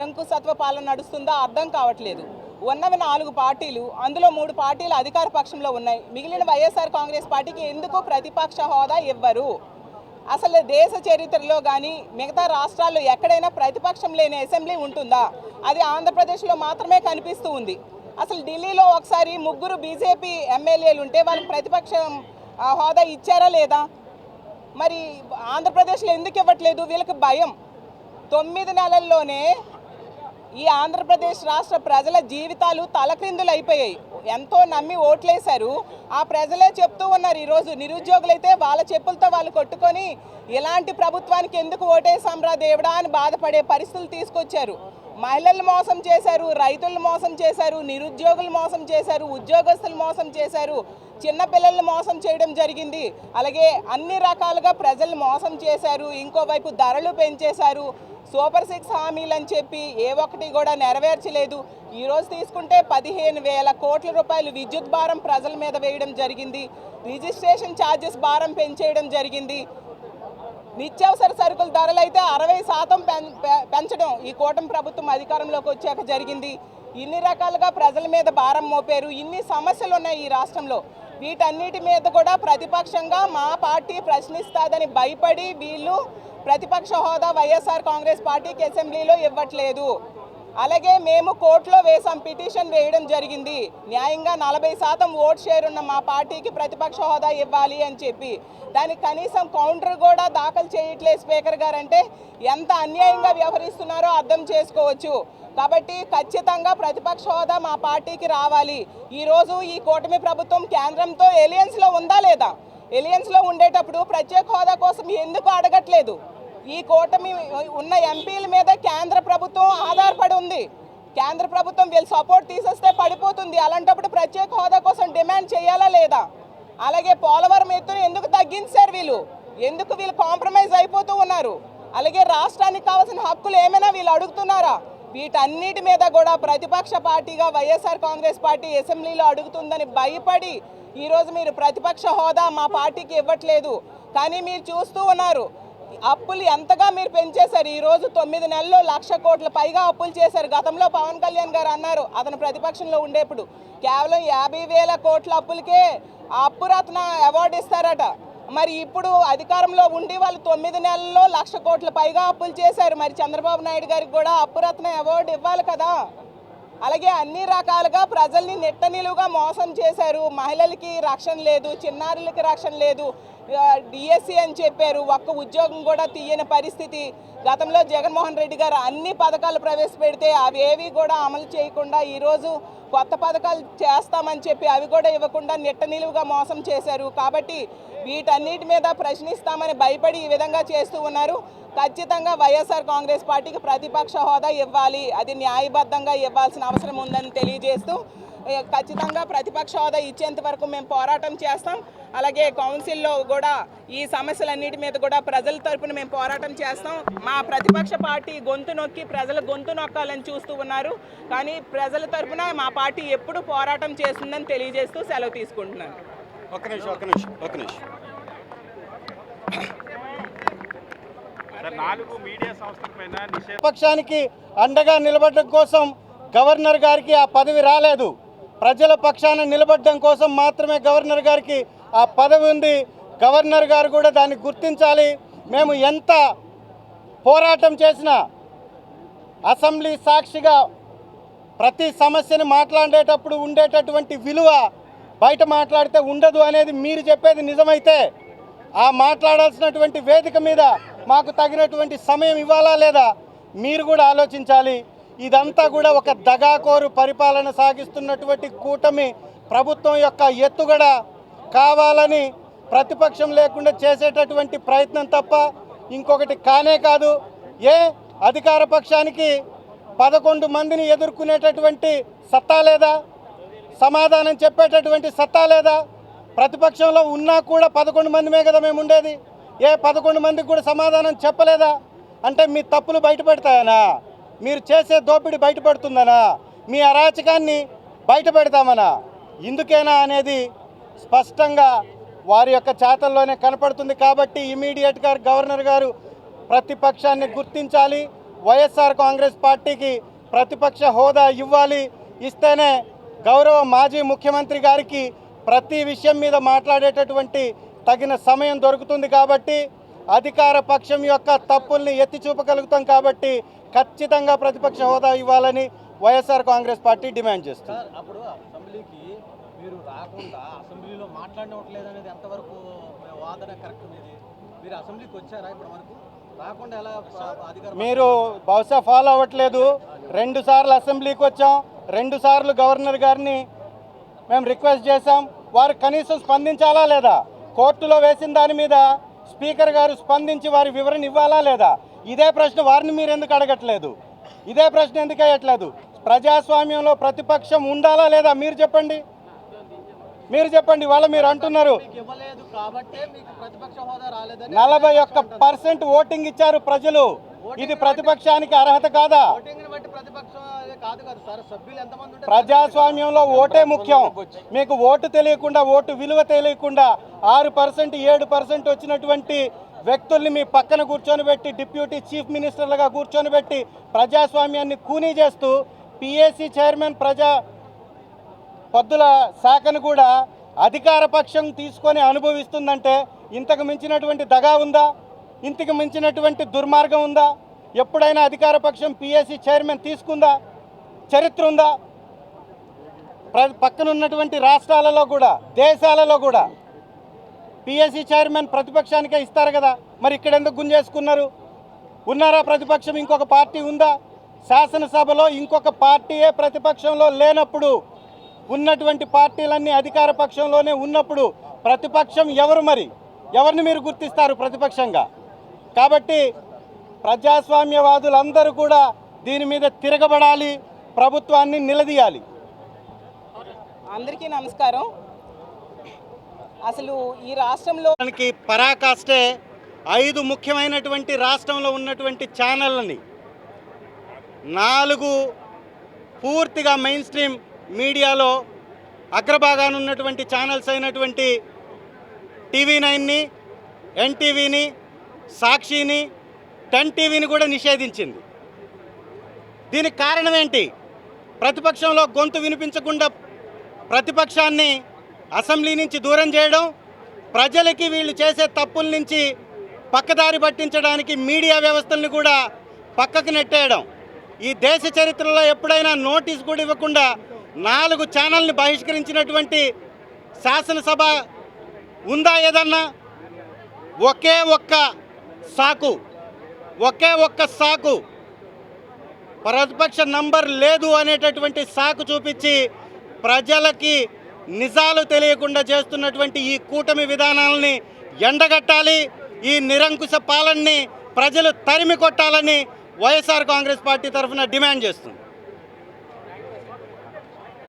నిరంకుశత్వ పాలన నడుస్తుందో అర్థం కావట్లేదు. ఉన్నవి 4 పార్టీలు, అందులో 3 పార్టీలు అధికార పక్షంలో ఉన్నాయి. మిగిలిన వైఎస్ఆర్ కాంగ్రెస్ పార్టీకి ఎందుకు ప్రతిపక్ష హోదా ఇవ్వరు? అసలు దేశ చరిత్రలో కానీ మిగతా రాష్ట్రాల్లో ఎక్కడైనా ప్రతిపక్షం లేని అసెంబ్లీ ఉంటుందా? అది ఆంధ్రప్రదేశ్లో మాత్రమే కనిపిస్తూ ఉంది. అసలు ఢిల్లీలో ఒకసారి 3 బీజేపీ ఎమ్మెల్యేలు ఉంటే వాళ్ళకి ప్రతిపక్షం హోదా ఇచ్చారా లేదా? మరి ఆంధ్రప్రదేశ్లో ఎందుకు ఇవ్వట్లేదు? వీళ్ళకి భయం. 9 నెలల్లోనే ఈ ఆంధ్రప్రదేశ్ రాష్ట్ర ప్రజల జీవితాలు తలక్రిందులు అయిపోయాయి. ఎంతో నమ్మి ఓట్లేశారు. ఆ ప్రజలే చెప్తూ ఉన్నారు, ఈరోజు నిరుద్యోగులైతే వాళ్ళ చెప్పులతో వాళ్ళు కొట్టుకొని ఇలాంటి ప్రభుత్వానికి ఎందుకు ఓటేసాంరా దేవుడా అని బాధపడే పరిస్థితులు తీసుకొచ్చారు. మహిళలు మోసం చేశారు, రైతులు మోసం చేశారు, నిరుద్యోగులు మోసం చేశారు, ఉద్యోగస్తులు మోసం చేశారు, చిన్నపిల్లల్ని మోసం చేయడం జరిగింది. అలాగే అన్ని రకాలుగా ప్రజలు మోసం చేశారు. ఇంకోవైపు ధరలు పెంచేశారు. సూపర్ 6 హామీలు అని చెప్పి ఏ ఒక్కటి కూడా నెరవేర్చలేదు. ఈరోజు తీసుకుంటే 15,000 కోట్ల రూపాయలు విద్యుత్ భారం ప్రజల మీద వేయడం జరిగింది. రిజిస్ట్రేషన్ ఛార్జెస్ భారం పెంచేయడం జరిగింది. నిత్యావసర సరుకుల ధరలు అయితే 60% పెంచడం ఈ కూటమి ప్రభుత్వం అధికారంలోకి వచ్చాక జరిగింది. ఇన్ని రకాలుగా ప్రజల మీద భారం మోపారు. ఇన్ని సమస్యలు ఉన్నాయి ఈ రాష్ట్రంలో. వీటన్నిటి మీద కూడా ప్రతిపక్షంగా మా పార్టీ ప్రశ్నిస్తుందని భయపడి వీళ్ళు ప్రతిపక్ష హోదా వైఎస్ఆర్ కాంగ్రెస్ పార్టీకి అసెంబ్లీలో ఇవ్వట్లేదు. అలాగే మేము కోర్టులో వేసాం, పిటిషన్ వేయడం జరిగింది. న్యాయంగా 40% ఓట్ షేర్ ఉన్న మా పార్టీకి ప్రతిపక్ష హోదా ఇవ్వాలి అని చెప్పి. దానికి కనీసం కౌంటర్ కూడా దాఖలు చేయట్లేదు స్పీకర్ గారు. అంటే ఎంత అన్యాయంగా వ్యవహరిస్తున్నారో అర్థం చేసుకోవచ్చు. కాబట్టి ఖచ్చితంగా ప్రతిపక్ష హోదా మా పార్టీకి రావాలి. ఈరోజు ఈ కూటమి ప్రభుత్వం కేంద్రంతో ఎలియన్స్లో ఉందా లేదా? ఎలియన్స్లో ఉండేటప్పుడు ప్రత్యేక హోదా కోసం ఎందుకు అడగట్లేదు? ఈ కూటమి ఉన్న ఎంపీల మీద కేంద్ర ప్రభుత్వం ఆధారపడి ఉంది. కేంద్ర ప్రభుత్వం వీళ్ళు సపోర్ట్ తీసేస్తే పడిపోతుంది. అలాంటప్పుడు ప్రత్యేక హోదా కోసం డిమాండ్ చేయాలా లేదా? అలాగే పోలవరం ఎత్తును ఎందుకు తగ్గించారు వీళ్ళు? ఎందుకు వీళ్ళు కాంప్రమైజ్ అయిపోతూ ఉన్నారు? అలాగే రాష్ట్రానికి కావాల్సిన హక్కులు ఏమైనా వీళ్ళు అడుగుతున్నారా? వీటన్నిటి మీద కూడా ప్రతిపక్ష పార్టీగా వైఎస్ఆర్ కాంగ్రెస్ పార్టీ అసెంబ్లీలో అడుగుతుందని భయపడి ఈరోజు మీరు ప్రతిపక్ష హోదా మా పార్టీకి ఇవ్వట్లేదు. కానీ మీరు చూస్తూ ఉన్నారు, అప్పులు ఎంతగా మీరు పెంచేశారు. ఈరోజు 9 నెలల్లో 1,00,000 కోట్ల పైగా అప్పులు చేశారు. గతంలో పవన్ కళ్యాణ్ గారు అన్నారు, అతను ప్రతిపక్షంలో ఉండేప్పుడు కేవలం 50,000 కోట్ల అప్పులకే అప్పురత్న అవార్డు ఇస్తారట. మరి ఇప్పుడు అధికారంలో ఉండి వాళ్ళు 9 నెలల్లో 1,00,000 కోట్ల పైగా అప్పులు చేశారు. మరి చంద్రబాబు నాయుడు గారికి కూడా అప్పురత్న అవార్డు ఇవ్వాలి కదా. అలాగే అన్ని రకాలుగా ప్రజల్ని నిట్టనిలువుగా మోసం చేశారు. మహిళలకి రక్షణ లేదు, చిన్నారులకి రక్షణ లేదు, డిఎస్సి అని చెప్పారు, ఒక్క ఉద్యోగం కూడా తీయని పరిస్థితి. గతంలో జగన్మోహన్ రెడ్డి గారు అన్ని పథకాలు ప్రవేశపెడితే అవి ఏవి కూడా అమలు చేయకుండా ఈరోజు కొత్త పథకాలు చేస్తామని చెప్పి అవి కూడా ఇవ్వకుండా నిట్టనిలువుగా మోసం చేశారు. కాబట్టి వీటన్నిటి మీద ప్రశ్నిస్తామని భయపడి ఈ విధంగా చేస్తూ ఉన్నారు. ఖచ్చితంగా వైఎస్ఆర్ కాంగ్రెస్ పార్టీకి ప్రతిపక్ష హోదా ఇవ్వాలి, అది న్యాయబద్ధంగా ఇవ్వాల్సిన అవసరం ఉందని తెలియజేస్తూ ఖచ్చితంగా ప్రతిపక్ష హోదా ఇచ్చేంత వరకు మేము పోరాటం చేస్తాం. అలాగే కౌన్సిల్లో కూడా ఈ సమస్యలన్నిటి మీద కూడా ప్రజల తరపున మేము పోరాటం చేస్తాం. మా ప్రతిపక్ష పార్టీ గొంతు నొక్కి ప్రజల గొంతు నొక్కాలని చూస్తూ ఉన్నారు. కానీ ప్రజల తరపున మా పార్టీ ఎప్పుడు పోరాటం చేస్తుందని తెలియజేస్తూ సెలవు తీసుకుంటున్నాను. ఒక్క నిమిషం. పక్షానికి అండగా నిలబడడం కోసం గవర్నర్ గారికి ఆ పదవి రాలేదు. ప్రజల పక్షాన నిలబడడం కోసం మాత్రమే గవర్నర్ గారికి ఆ పదవి ఉంది. గవర్నర్ గారు కూడా దాన్ని గుర్తించాలి. మేము ఎంత పోరాటం చేసినా అసెంబ్లీ సాక్షిగా ప్రతి సమస్యని మాట్లాడేటప్పుడు ఉండేటటువంటి విలువ బయట మాట్లాడితే ఉండదు అనేది మీరు చెప్పేది నిజమైతే ఆ మాట్లాడాల్సినటువంటి వేదిక మీద మాకు తగినటువంటి సమయం ఇవ్వాలా లేదా మీరు కూడా ఆలోచించాలి. ఇదంతా కూడా ఒక దగాకోరు పరిపాలన సాగిస్తున్నటువంటి కూటమి ప్రభుత్వం యొక్క ఎత్తుగడ కావాలని ప్రతిపక్షం లేకుండా చేసేటటువంటి ప్రయత్నం తప్ప ఇంకొకటి కానే కాదు. అధికార పక్షానికి 11 మందిని ఎదుర్కొనేటటువంటి సత్తా లేదా? సమాధానం చెప్పేటటువంటి సత్తా లేదా? ప్రతిపక్షంలో ఉన్నా కూడా 11 మందిమే కదా మేము ఉండేది. 11 మందికి కూడా సమాధానం చెప్పలేదా? అంటే మీ తప్పులు బయటపెడతాయనా? మీరు చేసే దోపిడీ బయటపడుతుందనా? మీ అరాచకాన్ని బయట పెడతామనా? ఇందుకేనా అనేది స్పష్టంగా వారి యొక్క చేతల్లోనే కనపడుతుంది. కాబట్టి ఇమీడియట్గా గవర్నర్ గారు ప్రతిపక్షాన్ని గుర్తించాలి. వైఎస్ఆర్ కాంగ్రెస్ పార్టీకి ప్రతిపక్ష హోదా ఇవ్వాలి. ఇస్తేనే గౌరవ మాజీ ముఖ్యమంత్రి గారికి ప్రతి విషయం మీద మాట్లాడేటటువంటి తగిన సమయం దొరుకుతుంది. కాబట్టి అధికార పక్షం యొక్క తప్పుల్ని ఎత్తి చూపగలుగుతాం. కాబట్టి ఖచ్చితంగా ప్రతిపక్ష హోదా ఇవ్వాలని వైఎస్ఆర్ కాంగ్రెస్ పార్టీ డిమాండ్ చేస్తుంది. అప్పుడు అసెంబ్లీకి మీరు రాకుండా అసెంబ్లీలో మాట్లాడవట్లేదు అనేది ఎంతవరకు వాదన కరెక్ట్ ఉంది? మీరు అసెంబ్లీకి వచ్చారా ఇప్పటి వరకు? రాకుండా ఎలా అధికారం? మీరు బహుశా ఫాలో అవ్వట్లేదు. 2 సార్లు అసెంబ్లీకి వచ్చాం, 2 సార్లు గవర్నర్ గారిని మేము రిక్వెస్ట్ చేశాం. వారు కనీసం స్పందించాలా లేదా? కోర్టులో వేసిన దాని మీద స్పీకర్ గారు స్పందించి వారి వివరణ ఇవ్వాలా లేదా? ఇదే ప్రశ్న వారిని మీరు ఎందుకు అడగట్లేదు? ఇదే ప్రశ్న ఎందుకు వేయట్లేదు? ప్రజాస్వామ్యంలో ప్రతిపక్షం ఉండాలా లేదా? మీరు చెప్పండి. వాళ్ళ మీరు అంటున్నారు 41% ఓటింగ్ ఇచ్చారు ప్రజలు. ఇది ప్రతిపక్షానికి అర్హత కాదా? ప్రజాస్వామ్యంలో ఓటే ముఖ్యం. మీకు ఓటు తెలియకుండా, ఓటు విలువ తెలియకుండా 6%, 7% వచ్చినటువంటి వ్యక్తుల్ని మీ పక్కన కూర్చొని పెట్టి, డిప్యూటీ చీఫ్ మినిస్టర్లుగా కూర్చొని పెట్టి ప్రజాస్వామ్యాన్ని కూనీ చేస్తూ పిఎస్సి చైర్మన్ పద్దుల శాఖను కూడా అధికార పక్షం తీసుకొని అనుభవిస్తుందంటే ఇంతకు మించినటువంటి దగా ఉందా? ఇంతకు మించినటువంటి దుర్మార్గం ఉందా? ఎప్పుడైనా అధికార పక్షం పిఎస్సి చైర్మన్ తీసుకుందా? చరిత్ర ఉందా? పక్కనున్నటువంటి రాష్ట్రాలలో కూడా, దేశాలలో కూడా పిఎస్సి చైర్మన్ ప్రతిపక్షానికే ఇస్తారు కదా. మరి ఇక్కడ ఎందుకు గుంజేసుకున్నారు? ఉన్నారా ప్రతిపక్షం? ఇంకొక పార్టీ ఉందా? శాసనసభలో ఇంకొక పార్టీయే ప్రతిపక్షంలో లేనప్పుడు, ఉన్నటువంటి పార్టీలన్నీ అధికార పక్షంలోనే ఉన్నప్పుడు ప్రతిపక్షం ఎవరు? మరి ఎవరిని మీరు గుర్తిస్తారు ప్రతిపక్షంగా? కాబట్టి ప్రజాస్వామ్యవాదులందరూ కూడా దీని మీద తిరగబడాలి, ప్రభుత్వాన్ని నిలదీయాలి. అందరికీ నమస్కారం. అసలు ఈ రాష్ట్రంలో పరాకాష్టే 5 ముఖ్యమైనటువంటి రాష్ట్రంలో ఉన్నటువంటి ఛానళ్ళని 4 పూర్తిగా మెయిన్ స్ట్రీమ్ మీడియాలో అగ్రభాగాన ఉన్నటువంటి ఛానల్స్ అయినటువంటి TV9ని, NTVని, సాక్షిని, 10 టీవీని కూడా నిషేధించింది. దీనికి కారణం ఏంటి? ప్రతిపక్షంలో గొంతు వినిపించకుండా ప్రతిపక్షాన్ని అసెంబ్లీ నుంచి దూరం చేయడం, ప్రజలకి వీళ్ళు చేసే తప్పుల నుంచి పక్కదారి పట్టించడానికి మీడియా వ్యవస్థల్ని కూడా పక్కకు నెట్టేయడం. ఈ దేశ చరిత్రలో ఎప్పుడైనా నోటీస్ కూడా ఇవ్వకుండా 4 ఛానల్ని బహిష్కరించినటువంటి శాసనసభ ఉందా ఏదన్నా? ఒకే ఒక్క సాకు ప్రతిపక్ష నంబర్ లేదు అనేటటువంటి సాకు చూపించి ప్రజలకి నిజాలు తెలియకుండా చేస్తున్నటువంటి ఈ కూటమి విధానాలని ఎండగట్టాలి. ఈ నిరంకుశ పాలనని ప్రజలు తరిమి కొట్టాలని వైఎస్ఆర్ కాంగ్రెస్ పార్టీ తరఫున డిమాండ్ చేస్తుంది.